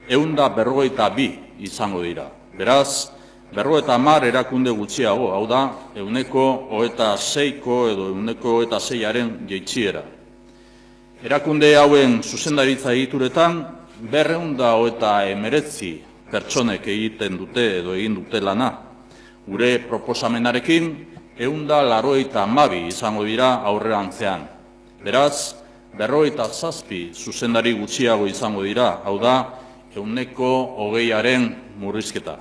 152 izango dira. Beraz, 50 erakunde gutxiago, hau da, 126ko edo 126aren jaitsiera. Erakunde hauen zuzendaritza egituretan 219 pertsonek egiten dute edo egin dute lana. Gure proposamenarekin 192 izango dira aurrerantzean. Beraz, 57 zuzendari gutxiago izango dira, hau da, 120aren murrizketa.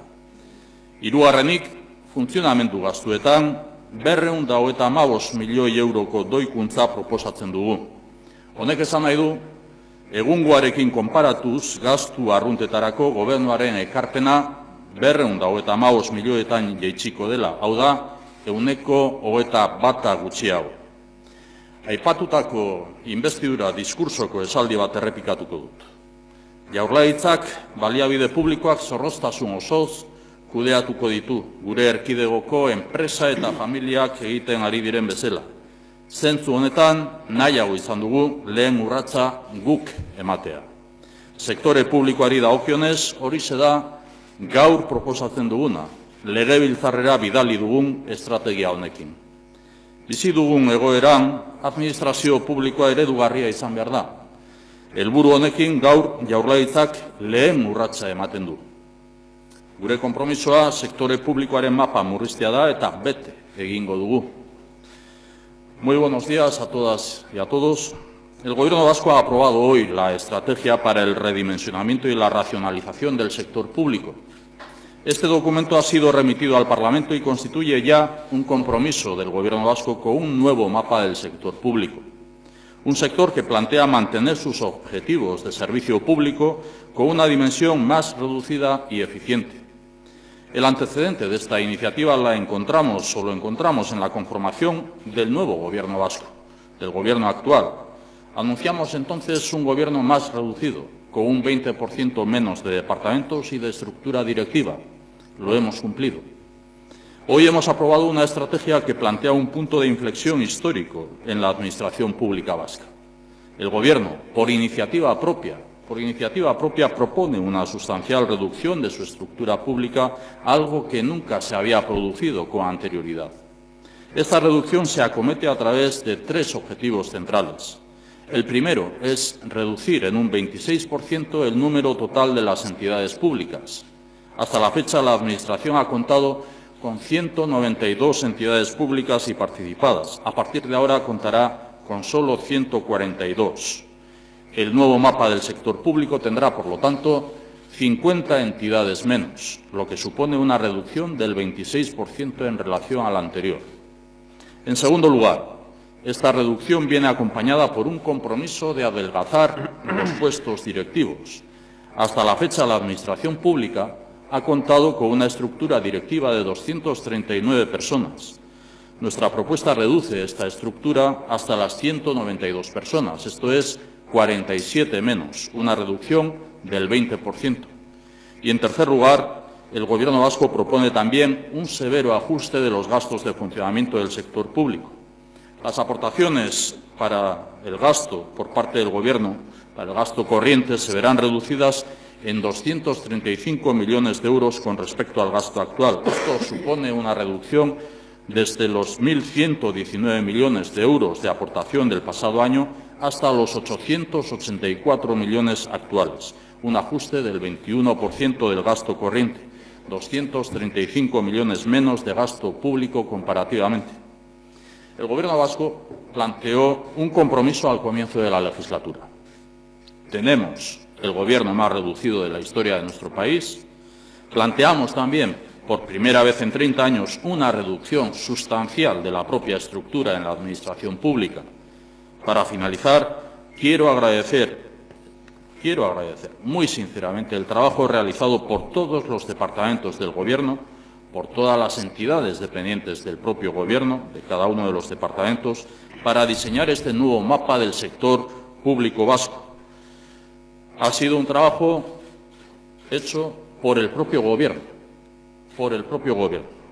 Hirugarrenik, funtzionamendu gastuetan 225 milioi euroko doikuntza proposatzen dugu. Honek esan nahi du, egungoarekin konparatuz gastu arruntetarako gobernuaren ekarpena 225 milioetan jaitsiko dela, hau da, 121 gutxiago. Aipatutako inbestidura diskursoko esaldi bat errepikatuko dut. Jaurlaritzak baliabide publikoak zorroztasun osoz kudeatuko ditu, gure erkidegoko enpresa eta familiak egiten ari diren bezala. Zentzu honetan, nahiago izan dugu lehen urratsa guk ematea. Sektore publikoari dagokionez, horixe da gaur proposatzen duguna, legebiltzarrera bidali dugun estrategia honekin. Bizi dugun egoeran, administrazio publikoa eredugarria izan behar da. Helburu honekin gaur Jaurlaritzak lehen urratsa ematen du. Gure konpromisoa sektore publikoaren mapa murriztea da eta bete egingo dugu. Muy buenos días a todas y a todos. El Gobierno vasco ha aprobado hoy la estrategia para el redimensionamiento y la racionalización del sector público. Este documento ha sido remitido al Parlamento y constituye ya un compromiso del Gobierno vasco con un nuevo mapa del sector público. Un sector que plantea mantener sus objetivos de servicio público con una dimensión más reducida y eficiente. El antecedente de esta iniciativa lo encontramos en la conformación del nuevo Gobierno vasco, del Gobierno actual. Anunciamos entonces un Gobierno más reducido, con un 20% menos de departamentos y de estructura directiva. Lo hemos cumplido. Hoy hemos aprobado una estrategia que plantea un punto de inflexión histórico en la administración pública vasca. El Gobierno, por iniciativa propia, propone una sustancial reducción de su estructura pública, algo que nunca se había producido con anterioridad. Esta reducción se acomete a través de 3 objetivos centrales. El primero es reducir en un 26% el número total de las entidades públicas. Hasta la fecha, la Administración ha contado con 192 entidades públicas y participadas. A partir de ahora contará con solo 142. El nuevo mapa del sector público tendrá, por lo tanto, 50 entidades menos, lo que supone una reducción del 26% en relación al anterior. En segundo lugar, esta reducción viene acompañada por un compromiso de adelgazar los puestos directivos. Hasta la fecha, la Administración pública ha contado con una estructura directiva de 239 personas. Nuestra propuesta reduce esta estructura hasta las 192 personas, esto es 47 menos, una reducción del 20%. Y, en tercer lugar, el Gobierno vasco propone también un severo ajuste de los gastos de funcionamiento del sector público. Las aportaciones para el gasto por parte del Gobierno, para el gasto corriente, se verán reducidas en 235 millones de euros con respecto al gasto actual. Esto supone una reducción desde los 1.119 millones de euros de aportación del pasado año hasta los 884 millones actuales, un ajuste del 21% del gasto corriente, 235 millones menos de gasto público comparativamente. El Gobierno vasco planteó un compromiso al comienzo de la legislatura. Tenemos el Gobierno más reducido de la historia de nuestro país. Planteamos también, por primera vez en 30 años, una reducción sustancial de la propia estructura en la Administración pública. Para finalizar, quiero agradecer muy sinceramente el trabajo realizado por todos los departamentos del Gobierno, por todas las entidades dependientes del propio Gobierno, de cada uno de los departamentos, para diseñar este nuevo mapa del sector público vasco. Ha sido un trabajo hecho por el propio Gobierno,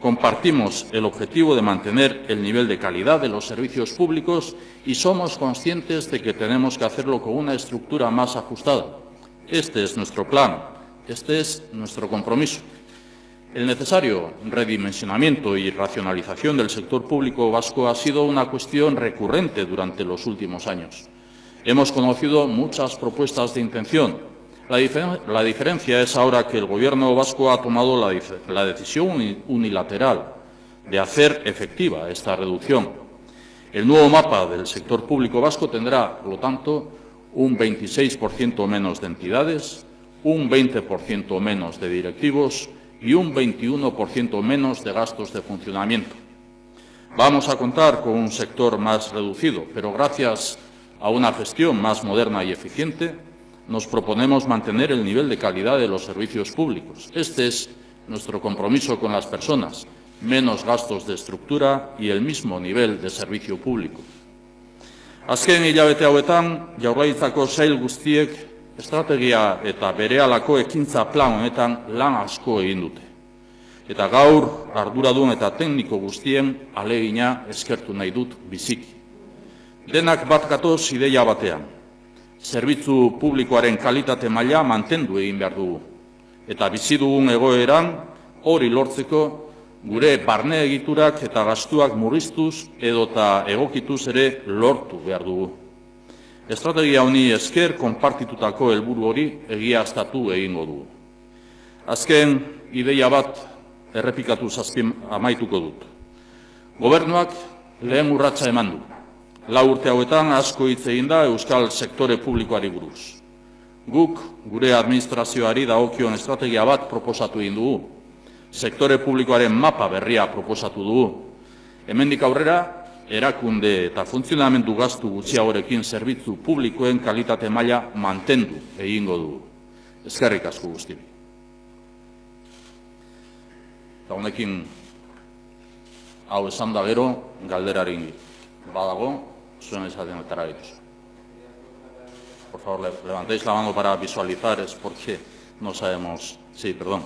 Compartimos el objetivo de mantener el nivel de calidad de los servicios públicos y somos conscientes de que tenemos que hacerlo con una estructura más ajustada. Este es nuestro plan, Este es nuestro compromiso. El necesario redimensionamiento y racionalización del sector público vasco ha sido una cuestión recurrente durante los últimos años. Hemos conocido muchas propuestas de intención. La diferencia es ahora que el Gobierno vasco ha tomado la decisión unilateral de hacer efectiva esta reducción. El nuevo mapa del sector público vasco tendrá, por lo tanto, un 26% menos de entidades, un 20% menos de directivos y un 21% menos de gastos de funcionamiento. Vamos a contar con un sector más reducido, pero gracias a una gestión más moderna y eficiente, nos proponemos mantener el nivel de calidad de los servicios públicos. Este es nuestro compromiso con las personas, menos gastos de estructura y el mismo nivel de servicio público. Azken hilabete hauetan, Jaurlaritzako sail guztiek estrategia eta berehalako ekintza plan honetan lan asko egin dute. Eta gaur arduradun eta tekniko guztien ahalegina eskertu nahi dut biziki. Denak bat gatoz ideia batean. Zerbitzu publikoaren kalitate maila mantendu egin behar dugu. Eta bizi dugun egoeran hori lortzeko gure barne egiturak eta gastuak murriztuz edota egokituz ere lortu behar dugu. Estrategia honi esker konpartitutako helburu hori egiaztatu egingo dugu. Azken ideia bat errepikatuz amaituko dut. Gobernuak lehen urratsa eman du. 4 urte hauetan asko hitz egin da euskal sektore publikoari buruz. Guk gure administrazioari dagokion estrategia bat proposatu egin dugu. Sektore publikoaren mapa berria proposatu dugu. Hemendik aurrera, erakunde eta funtzionamendu gastu gutxiagorekin zerbitzu publikoen kalitate maila mantendu egingo dugu. Eskerrik asko guztioi. Eta honekin hau esan da gero galderaren badago, zuen esatenetara dituzu. Por favor, levantéis la mano para visualizar, es porque no sabemos. Sí, perdón.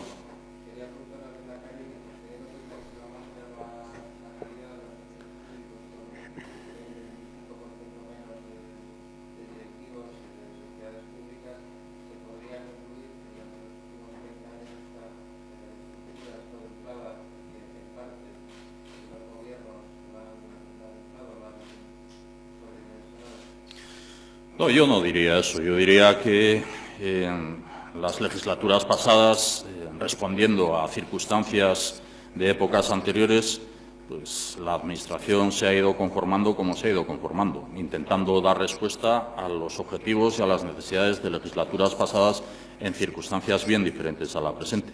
No, yo no diría eso. Yo diría que en las legislaturas pasadas, respondiendo a circunstancias de épocas anteriores, pues la Administración se ha ido conformando como se ha ido conformando, intentando dar respuesta a los objetivos y a las necesidades de legislaturas pasadas en circunstancias bien diferentes a la presente.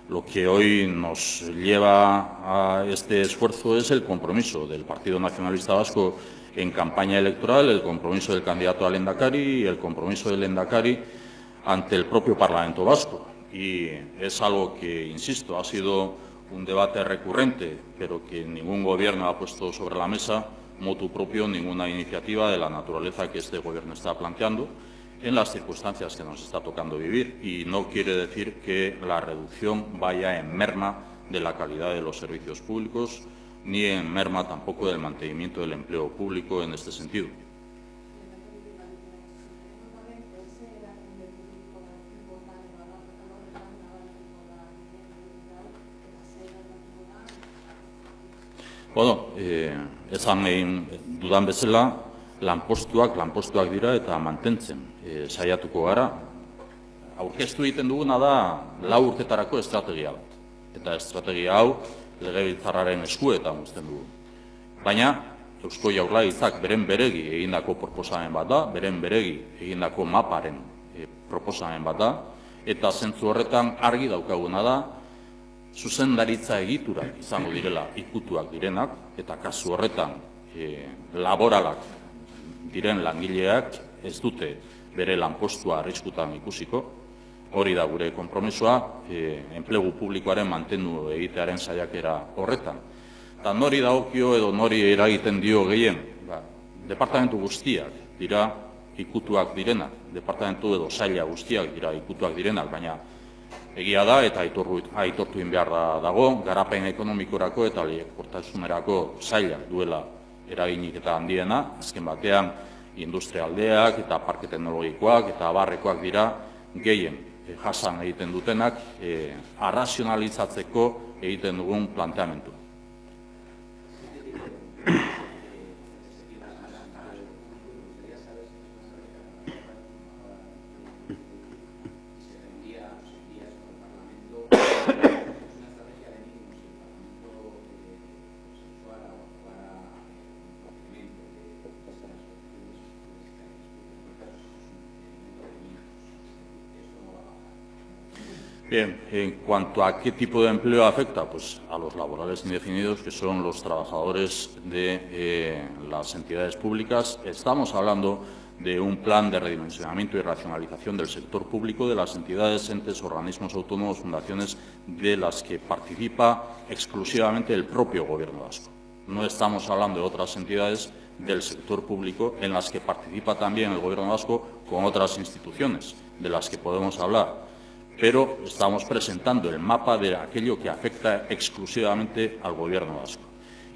Lo que hoy nos lleva a este esfuerzo es el compromiso del Partido Nacionalista Vasco en campaña electoral, el compromiso del candidato al Lehendakari y el compromiso del Lehendakari ante el propio Parlamento Vasco. Y es algo que, insisto, ha sido un debate recurrente, pero que ningún gobierno ha puesto sobre la mesa motu propio ninguna iniciativa de la naturaleza que este gobierno está planteando en las circunstancias que nos está tocando vivir. Y no quiere decir que la reducción vaya en merma de la calidad de los servicios públicos, ni en merma tampoco del mantenimiento del empleo público en este sentido. Bueno, esan egin dudan bezala, lanpostuak dira eta mantentzen saiatuko gara. Aurkeztu egiten duguna da 4 urtetarako estrategia bat. Eta estrategia hau Legebiltzarraren eskuetan uzten dugu. Baina, Eusko Jaurlaritzak beren beregi egindako proposamen bat da, beren beregi egindako maparen proposamen bat da, eta zentzu horretan argi daukaguna da, zuzendaritza egiturak izango direla ikutuak direnak, eta kasu horretan laboralak diren langileak ez dute bere lanpostua arriskutan ikusiko. Hori da gure konpromisoa, enplegu publikoaren mantendu egitearen saiakera horretan. Eta nori dagokio edo nori eragiten dio gehien, departamentu guztiak dira ikutuak direnak, departamentu edo saila guztiak dira ikutuak direnak, baina egia da eta aitortu egin behar dago, garapen ekonomikorako eta lehiakortasunerako sailak duela eraginik eta handiena, azken batean industrialdeak eta parke teknologikoak eta abarrekoak dira gehien jasan egiten dutenak, arrazionalizatzeko egiten dugun planteamendu. Bien, en cuanto a qué tipo de empleo afecta, pues a los laborales indefinidos, que son los trabajadores de las entidades públicas. Estamos hablando de un plan de redimensionamiento y racionalización del sector público de las entidades, entes, organismos autónomos, fundaciones de las que participa exclusivamente el propio Gobierno vasco. No estamos hablando de otras entidades del sector público en las que participa también el Gobierno vasco con otras instituciones de las que podemos hablar. Pero estamos presentando el mapa de aquello que afecta exclusivamente al Gobierno vasco.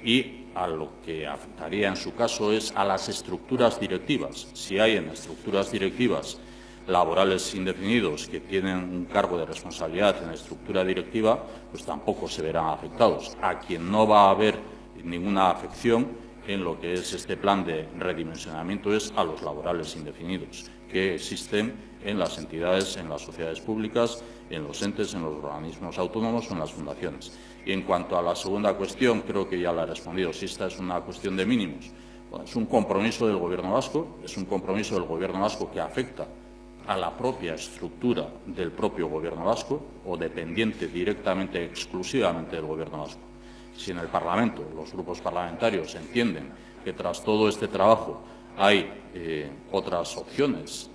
Y a lo que afectaría en su caso es a las estructuras directivas. Si hay en estructuras directivas laborales indefinidos que tienen un cargo de responsabilidad en la estructura directiva, pues tampoco se verán afectados. A quien no va a haber ninguna afección en lo que es este plan de redimensionamiento es a los laborales indefinidos, que existen en las entidades, en las sociedades públicas, en los entes, en los organismos autónomos o en las fundaciones. Y en cuanto a la segunda cuestión, creo que ya la he respondido. Si esta es una cuestión de mínimos, bueno, es un compromiso del Gobierno vasco, es un compromiso del Gobierno vasco que afecta a la propia estructura del propio Gobierno vasco o dependiente directamente, exclusivamente del Gobierno vasco. Si en el Parlamento los grupos parlamentarios entienden que tras todo este trabajo hay otras opciones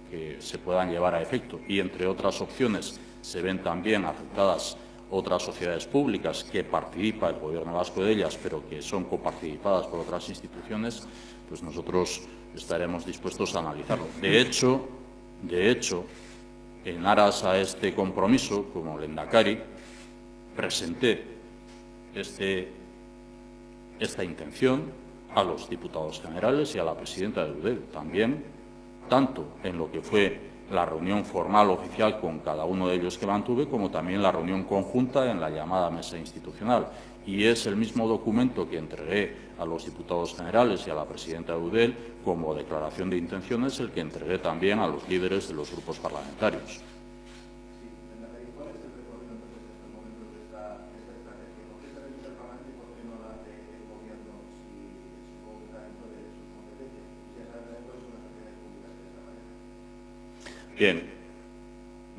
que se puedan llevar a efecto y, entre otras opciones, se ven también afectadas otras sociedades públicas que participa el Gobierno vasco de ellas, pero que son coparticipadas por otras instituciones, pues nosotros estaremos dispuestos a analizarlo. De hecho, en aras a este compromiso, como lehendakari, presenté esta intención a los diputados generales y a la presidenta de Eudel también, tanto en lo que fue la reunión formal oficial con cada uno de ellos que mantuve, como también la reunión conjunta en la llamada mesa institucional. Y es el mismo documento que entregué a los diputados generales y a la presidenta de Eudel como declaración de intenciones, el que entregué también a los líderes de los grupos parlamentarios. Bien,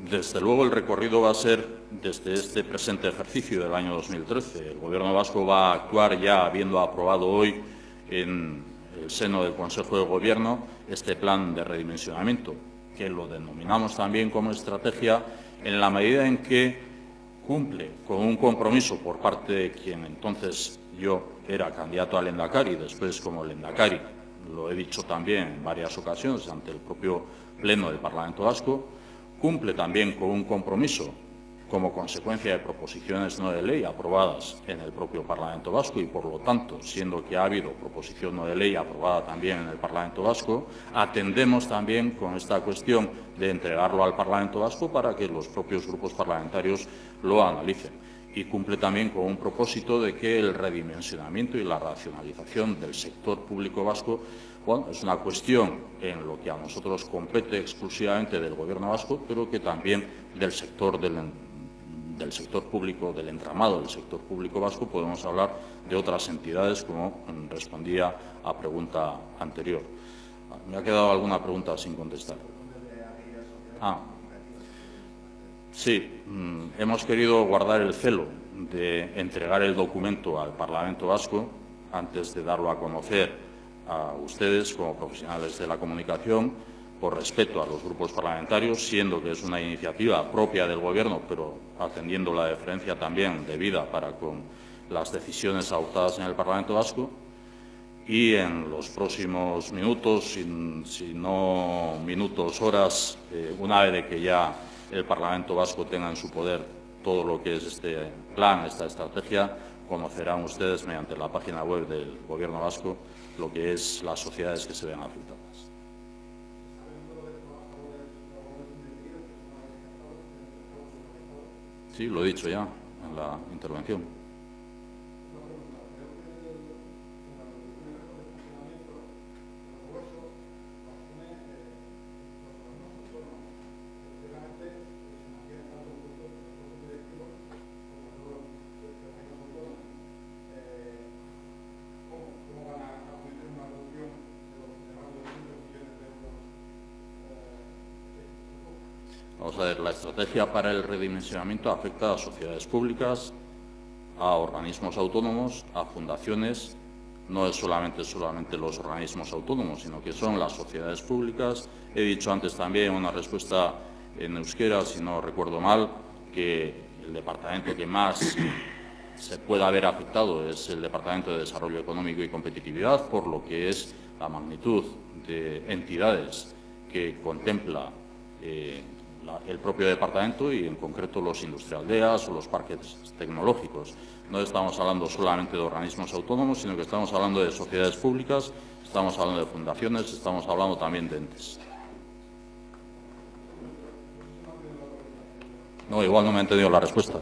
desde luego el recorrido va a ser desde este presente ejercicio del año 2013. El Gobierno vasco va a actuar ya habiendo aprobado hoy en el seno del Consejo de Gobierno este plan de redimensionamiento, que lo denominamos también como estrategia en la medida en que cumple con un compromiso por parte de quien entonces yo era candidato a lehendakari y después como lehendakari, lo he dicho también en varias ocasiones ante el propio Pleno del Parlamento Vasco, cumple también con un compromiso como consecuencia de proposiciones no de ley aprobadas en el propio Parlamento Vasco y, por lo tanto, siendo que ha habido proposición no de ley aprobada también en el Parlamento Vasco, atendemos también con esta cuestión de entregarlo al Parlamento Vasco para que los propios grupos parlamentarios lo analicen. Y cumple también con un propósito de que el redimensionamiento y la racionalización del sector público vasco, bueno, es una cuestión en lo que a nosotros compete exclusivamente del Gobierno vasco, pero que también del sector público, del entramado del sector público vasco, podemos hablar de otras entidades, como respondía a pregunta anterior. Me ha quedado alguna pregunta sin contestar. Sí, hemos querido guardar el celo de entregar el documento al Parlamento vasco antes de darlo a conocer a ustedes como profesionales de la comunicación, por respeto a los grupos parlamentarios, siendo que es una iniciativa propia del Gobierno, pero atendiendo la deferencia también debida para con las decisiones adoptadas en el Parlamento vasco. Y en los próximos minutos, si no minutos, horas, una vez de que ya el Parlamento vasco tenga en su poder todo lo que es este plan, esta estrategia, conocerán ustedes mediante la página web del Gobierno vasco lo que es las sociedades que se ven afectadas. Sí, lo he dicho ya en la intervención. Vamos a ver, la estrategia para el redimensionamiento afecta a sociedades públicas, a organismos autónomos, a fundaciones. No es solamente los organismos autónomos, sino que son las sociedades públicas. He dicho antes también una respuesta en euskera, si no recuerdo mal, que el departamento que más se pueda haber afectado es el Departamento de Desarrollo Económico y Competitividad, por lo que es la magnitud de entidades que contempla el propio departamento y, en concreto, los industrialdeas o los parques tecnológicos. No estamos hablando solamente de organismos autónomos, sino que estamos hablando de sociedades públicas, estamos hablando de fundaciones, estamos hablando también de entes. No, igual no me he entendido la respuesta.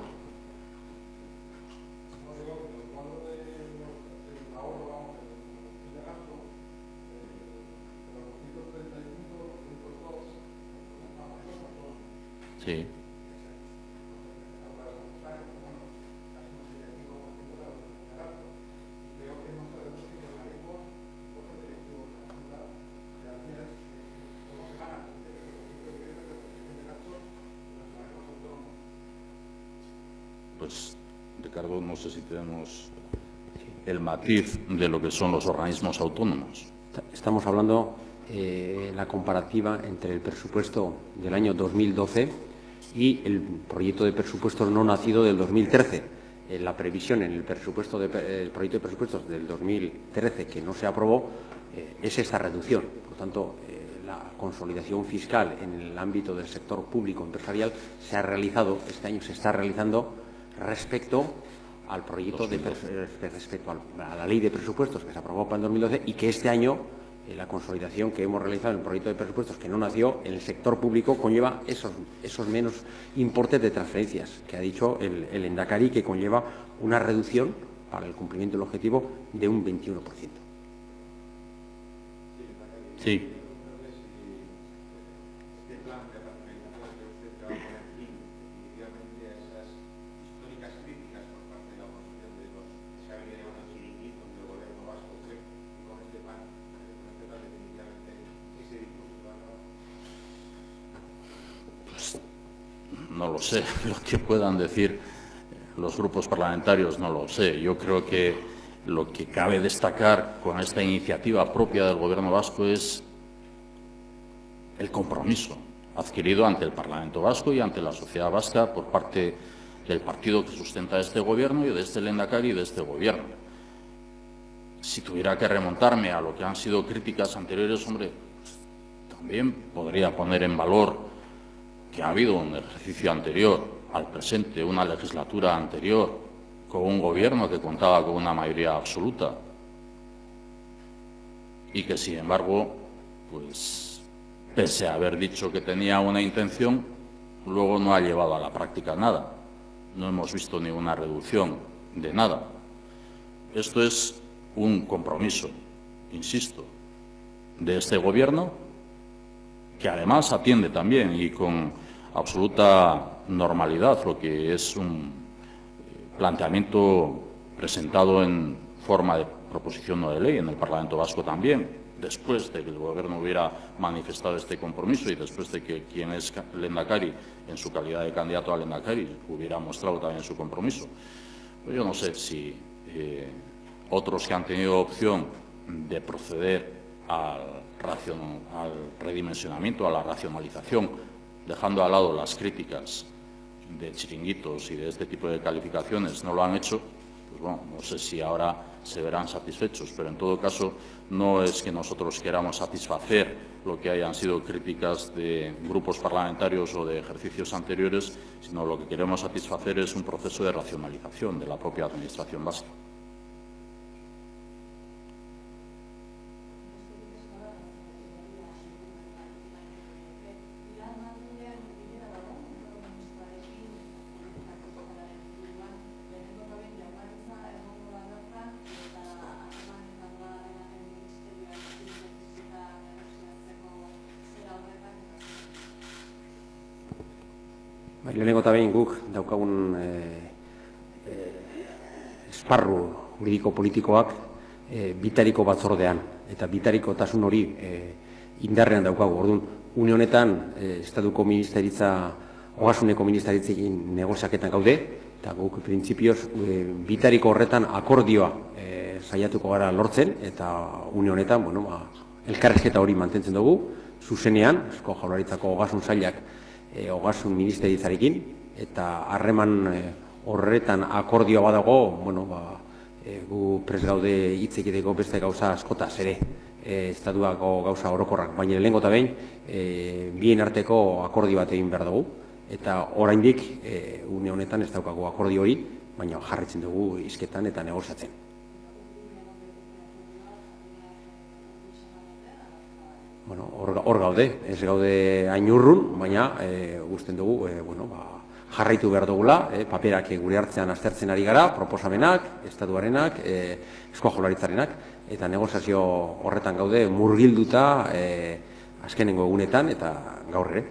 Sí. Pues, Ricardo, no sé si tenemos el matiz de lo que son los organismos autónomos. Estamos hablando la comparativa entre el presupuesto del año 2012 y el proyecto de presupuestos no nacido del 2013. La previsión en el proyecto de presupuestos del 2013 que no se aprobó es esta reducción. Por tanto, la consolidación fiscal en el ámbito del sector público empresarial se ha realizado, este año se está realizando respecto al proyecto respecto a la ley de presupuestos que se aprobó para el 2012 y que este año la consolidación que hemos realizado en el proyecto de presupuestos que no nació en el sector público conlleva esos menos importes de transferencias que ha dicho el Lehendakari, que conlleva una reducción para el cumplimiento del objetivo de un 21%. Sí. No lo sé, lo que puedan decir los grupos parlamentarios no lo sé. Yo creo que lo que cabe destacar con esta iniciativa propia del Gobierno vasco es el compromiso adquirido ante el Parlamento vasco y ante la sociedad vasca por parte del partido que sustenta este Gobierno y de este Lehendakari y de este Gobierno. Si tuviera que remontarme a lo que han sido críticas anteriores, hombre, pues, también podría poner en valor que ha habido un ejercicio anterior al presente, una legislatura anterior, con un gobierno que contaba con una mayoría absoluta y que, sin embargo, pues, pese a haber dicho que tenía una intención, luego no ha llevado a la práctica nada. No hemos visto ninguna reducción de nada. Esto es un compromiso, insisto, de este gobierno, que además atiende también y con absoluta normalidad lo que es un planteamiento presentado en forma de proposición no de ley en el Parlamento vasco también, después de que el Gobierno hubiera manifestado este compromiso y después de que quien es Lehendakari, en su calidad de candidato a Lehendakari, hubiera mostrado también su compromiso. Pues yo no sé si otros que han tenido opción de proceder al redimensionamiento, a la racionalización, dejando al lado las críticas de chiringuitos y de este tipo de calificaciones, no lo han hecho, pues bueno, no sé si ahora se verán satisfechos, pero en todo caso no es que nosotros queramos satisfacer lo que hayan sido críticas de grupos parlamentarios o de ejercicios anteriores, sino lo que queremos satisfacer es un proceso de racionalización de la propia Administración vasca. Lehenengo eta behin guk daukagun esparru juridiko politikoak bitariko batzordean, eta bitarikotasun hori indarrean daukagu. Orduan, une honetan, Estatuko ministeritza, Ogasuneko ministeritzekin negoziaketan gaude, eta guk printzipioz bitariko horretan akordioa saiatuko gara lortzen, eta une honetan, elkarrizketa hori mantentzen dugu, zuzenean, Eusko Jaurlaritzako Ogasun Sailak Ogasun ministeritzarekin, eta harreman horretan akordioa badago, gu prest gaude hitz egiteko beste gauza askotaz ere, estatuako gauza orokorrak, baina lehenengo eta behin, bien arteko akordio bat egin behar dugu, eta oraindik une honetan ez daukago akordio hori, baina jarritzen dugu hizketan eta negoziatzen. Hor gaude, ez gaude hain urrun, baina usten dugu jarraitu behar dugula, paperak gure hartzean aztertzen ari gara, proposamenak, estatuarenak, Eusko Jaurlaritzarenak, eta negoziazio horretan gaude murgilduta azkenengo egunetan eta gaur ere.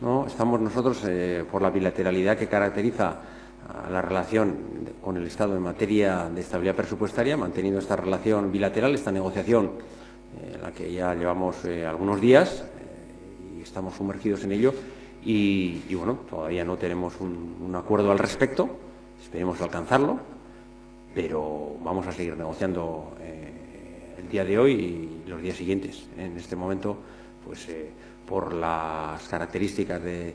No, estamos nosotros por la bilateralidad que caracteriza a la relación con el Estado en materia de estabilidad presupuestaria, manteniendo esta relación bilateral, esta negociación en la que ya llevamos algunos días y estamos sumergidos en ello y todavía no tenemos un acuerdo al respecto, esperemos alcanzarlo, pero vamos a seguir negociando el día de hoy y los días siguientes. En este momento, por las características de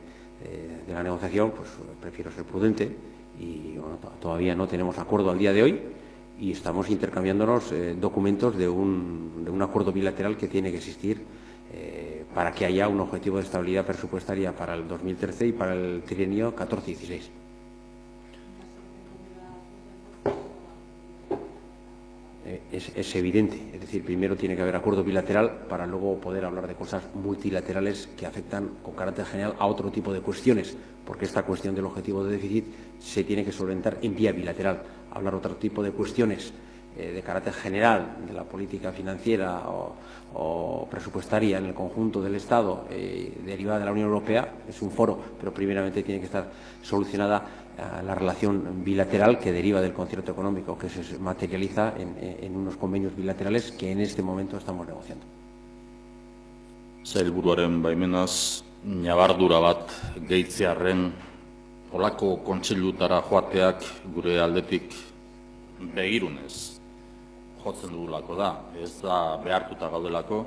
la negociación, prefiero ser prudente y todavía no tenemos acuerdo al día de hoy y estamos intercambiándonos documentos de un acuerdo bilateral que tiene que existir para que haya un objetivo de estabilidad presupuestaria para el 2013 y para el trienio 14-16. Es evidente, es decir, primero tiene que haber acuerdo bilateral para luego poder hablar de cosas multilaterales que afectan con carácter general a otro tipo de cuestiones, porque esta cuestión del objetivo de déficit se tiene que solventar en vía bilateral. Hablar otro tipo de cuestiones de carácter general de la política financiera o presupuestaria en el conjunto del Estado derivada de la Unión Europea es un foro, pero primeramente tiene que estar solucionada la relación bilateral que deriva del concierto económico, que se materializa en unos convenios bilaterales que en este momento estamos negociando. Sailburuaren baimenaz, ñabardura bat gehitzearren olako kontseilutara joateak gure aldetik begirunez jotzen dugulako da, ez da behartuta gaudelako,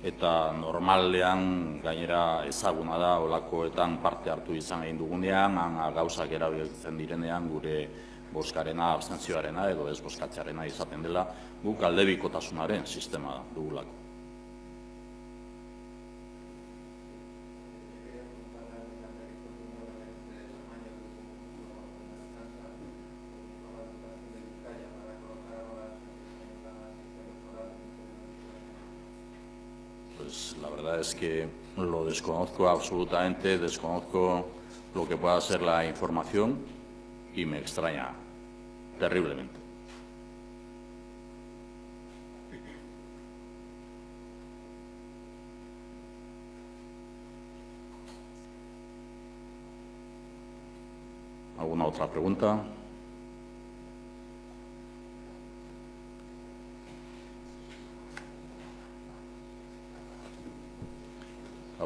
eta normalean gainera ezaguna da olakoetan parte hartu izan egin dugunean, gauzak erabiltzen direnean gure bozkarena, abstentzioarena edo ez bozkatzearena izaten dela, guk aldebikotasunaren sistema dugulako. La verdad es que lo desconozco absolutamente, desconozco lo que pueda ser la información y me extraña terriblemente. ¿Alguna otra pregunta?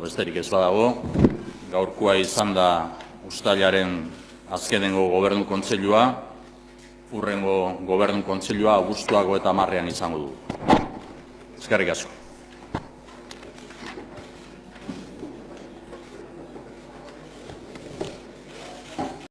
Besterik ez badago, gaurkoa izan da uztailaren azkenengo gobernu kontseilua, hurrengo gobernu kontseilua abuztuak 30 izango du. Eskerrik asko.